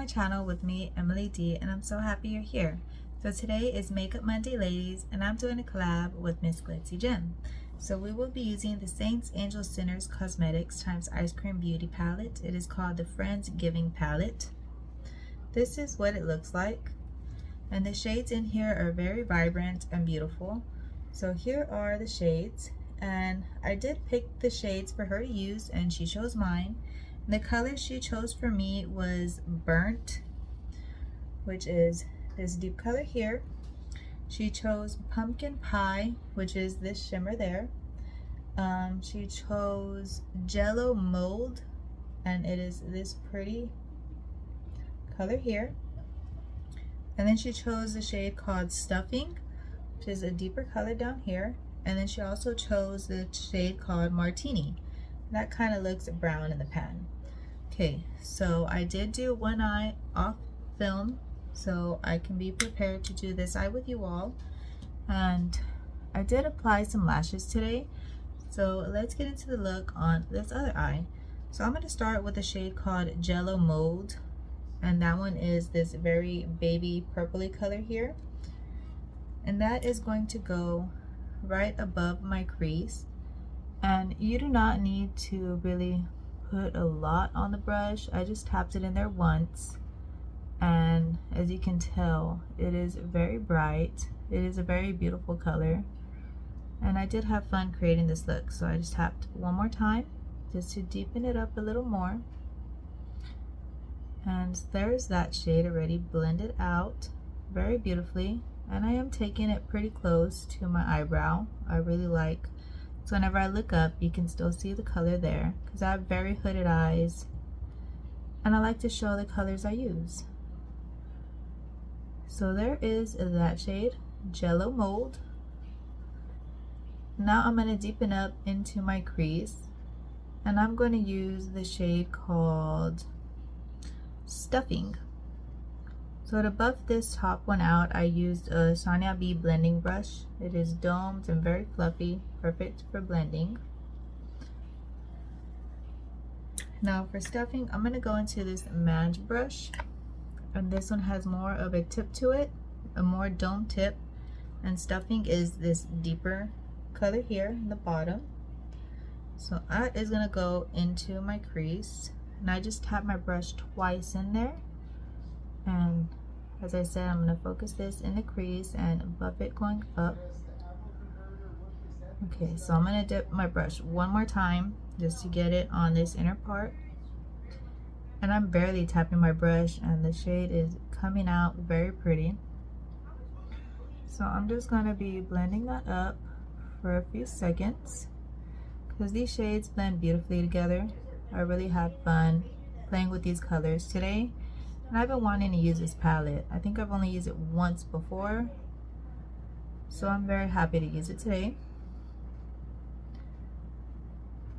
my channel with me, Emily D, and I'm so happy you're here. So today is Makeup Monday, ladies, and I'm doing a collab with Miss Glitzzy Gem. So we will be using the Saints Angel Sinners Cosmetics times Ice Cream Beauty palette. It is called the Friends Giving palette. This is what it looks like, and the shades in here are very vibrant and beautiful. So here are the shades, and I did pick the shades for her to use, and she chose mine. The color she chose for me was Burnt, which is this deep color here. She chose Pumpkin Pie, which is this shimmer there. She chose Jello Mold, and it is this pretty color here. And then she chose the shade called Stuffing, which is a deeper color down here. And then she also chose the shade called Martini. That kind of looks brown in the pan. Okay, so I did do one eye off film so I can be prepared to do this eye with you all. And I did apply some lashes today, so let's get into the look on this other eye. So I'm going to start with a shade called Jello Mold, and that one is this very baby purpley color here, and that is going to go right above my crease. And you do not need to really put a lot on the brush. I just tapped it in there once, and as you can tell, it is very bright. It is a very beautiful color, and I did have fun creating this look, so I just tapped one more time just to deepen it up a little more. And there's that shade already blended out very beautifully, and I am taking it pretty close to my eyebrow. I really like, so whenever I look up, you can still see the color there, because I have very hooded eyes, and I like to show the colors I use. So there is that shade, Jello Mold. Now I'm going to deepen up into my crease, and I'm going to use the shade called Stuffing. So to buff this top one out, I used a Sonia B blending brush. It is domed and very fluffy, perfect for blending. Now for stuffing, I'm going to go into this Madge brush, and this one has more of a tip to it, a more dome tip, and stuffing is this deeper color here in the bottom. So that is going to go into my crease, and I just tap my brush twice in there, and as I said, I'm going to focus this in the crease and buff it going up. Okay, so I'm going to dip my brush one more time just to get it on this inner part. And I'm barely tapping my brush, and the shade is coming out very pretty. So I'm just going to be blending that up for a few seconds, because these shades blend beautifully together. I really had fun playing with these colors today. And I've been wanting to use this palette. I think I've only used it once before, so I'm very happy to use it today.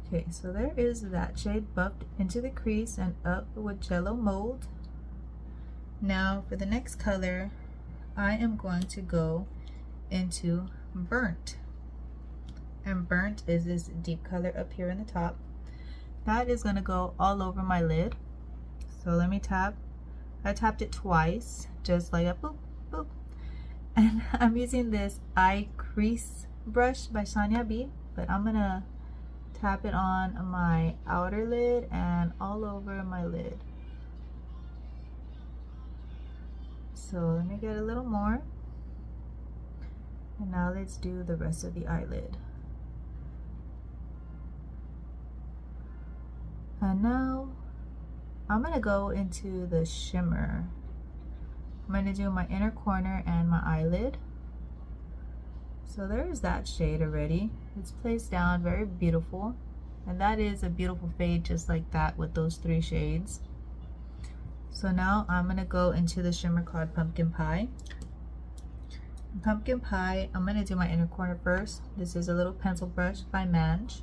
Okay, so there is that shade buffed into the crease and up with Jello Mold. Now for the next color, I am going to go into Burnt. And Burnt is this deep color up here in the top. That is going to go all over my lid. So let me tap. I tapped it twice, just like a boop, boop. And I'm using this eye crease brush by Sonia B, but I'm gonna tap it on my outer lid and all over my lid. So let me get a little more. And now let's do the rest of the eyelid. And now I'm going to go into the shimmer. I'm going to do my inner corner and my eyelid. So there's that shade already. It's placed down very beautiful. And that is a beautiful fade just like that with those three shades. So now I'm going to go into the shimmer called Pumpkin Pie. Pumpkin Pie, I'm going to do my inner corner first. This is a little pencil brush by Madge.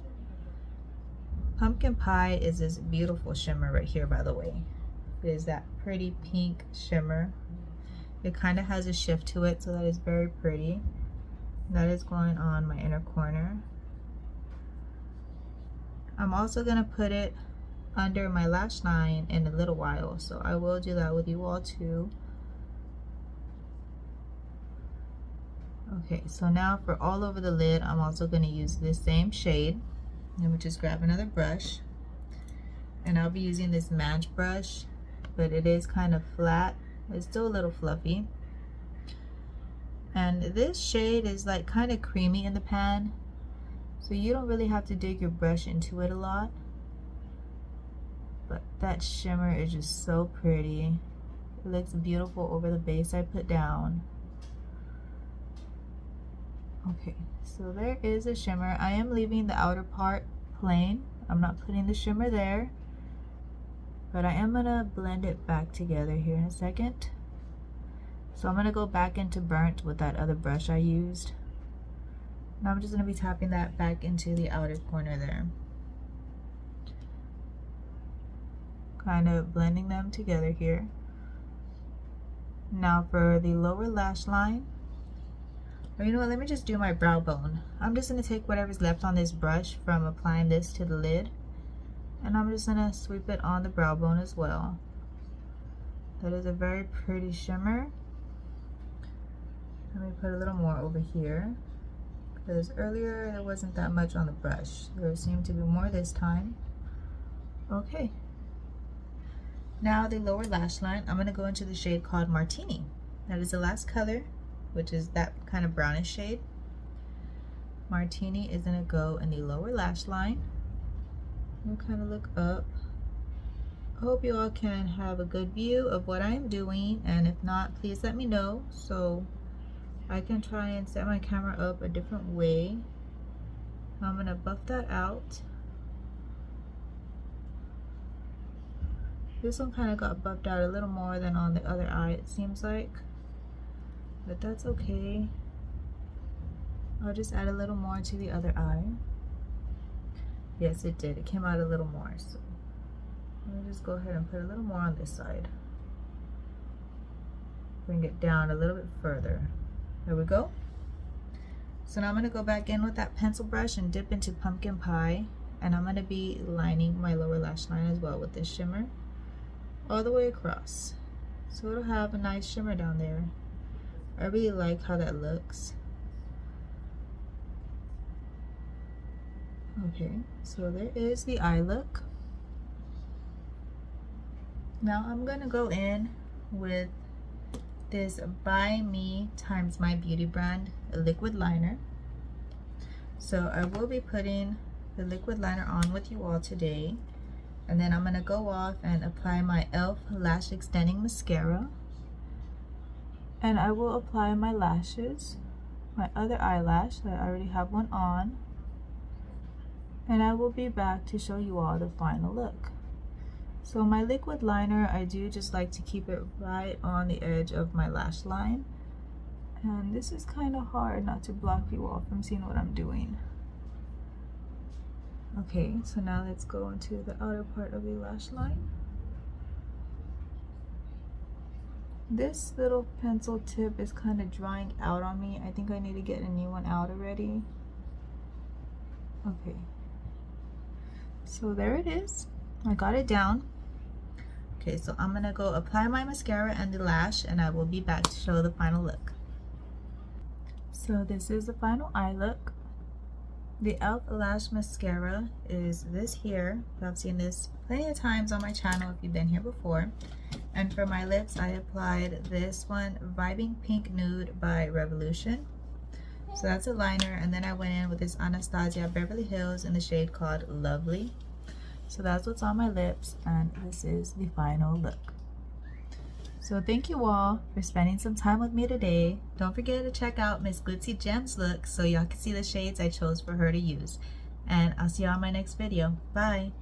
Pumpkin Pie is this beautiful shimmer right here, by the way. It is that pretty pink shimmer. It kind of has a shift to it, so that is very pretty. That is going on my inner corner. I'm also going to put it under my lash line in a little while, so I will do that with you all too. Okay, so now for all over the lid, I'm also going to use this same shade. Let me just grab another brush, and I'll be using this match brush, but it is kind of flat. It's still a little fluffy, and this shade is like kind of creamy in the pan, so you don't really have to dig your brush into it a lot. But that shimmer is just so pretty. It looks beautiful over the base I put down. Okay, so there is a shimmer. I am leaving the outer part plain. I'm not putting the shimmer there, but I am gonna blend it back together here in a second. So I'm gonna go back into burnt with that other brush I used. Now I'm just gonna be tapping that back into the outer corner there. Kind of blending them together here. Now for the lower lash line, or you know what, let me just do my brow bone. I'm just gonna take whatever's left on this brush from applying this to the lid, and I'm just gonna sweep it on the brow bone as well. That is a very pretty shimmer. Let me put a little more over here, because earlier there wasn't that much on the brush. There seemed to be more this time. Okay. Now the lower lash line, I'm gonna go into the shade called Martini. That is the last color, which is that kind of brownish shade. Martini is gonna go in the lower lash line. We'll kind of look up. I hope you all can have a good view of what I am doing, and if not, please let me know so I can try and set my camera up a different way. I'm gonna buff that out. This one kind of got buffed out a little more than on the other eye, it seems like, but that's okay. I'll just add a little more to the other eye. Yes, it did. It came out a little more, so let me just go ahead and put a little more on this side. Bring it down a little bit further. There we go. So now I'm going to go back in with that pencil brush and dip into pumpkin pie, and I'm going to be lining my lower lash line as well with this shimmer all the way across, so it'll have a nice shimmer down there. I really like how that looks. Okay, so there is the eye look. Now I'm gonna go in with this By Me times My Beauty brand, a liquid liner. So I will be putting the liquid liner on with you all today, and then I'm gonna go off and apply my e.l.f. lash extending mascara, and I will apply my lashes, my other eyelash that I already have one on, and I will be back to show you all the final look. So my liquid liner, I do just like to keep it right on the edge of my lash line, and this is kind of hard not to block you all from seeing what I'm doing. Okay, so now let's go into the outer part of the lash line. This little pencil tip is kind of drying out on me. I think I need to get a new one out already. Okay, so there it is. I got it down. Okay, so I'm gonna go apply my mascara and the lash, and I will be back to show the final look. So this is the final eye look. The e.l.f. lash mascara is this here. I've seen this plenty of times on my channel if you've been here before. And for my lips, I applied this one, Vibing Pink Nude by Revolution. So that's a liner, and then I went in with this Anastasia Beverly Hills in the shade called Lovely. So that's what's on my lips, and this is the final look. So thank you all for spending some time with me today. Don't forget to check out Miss Glitzzy Gem's look so y'all can see the shades I chose for her to use. And I'll see y'all in my next video. Bye!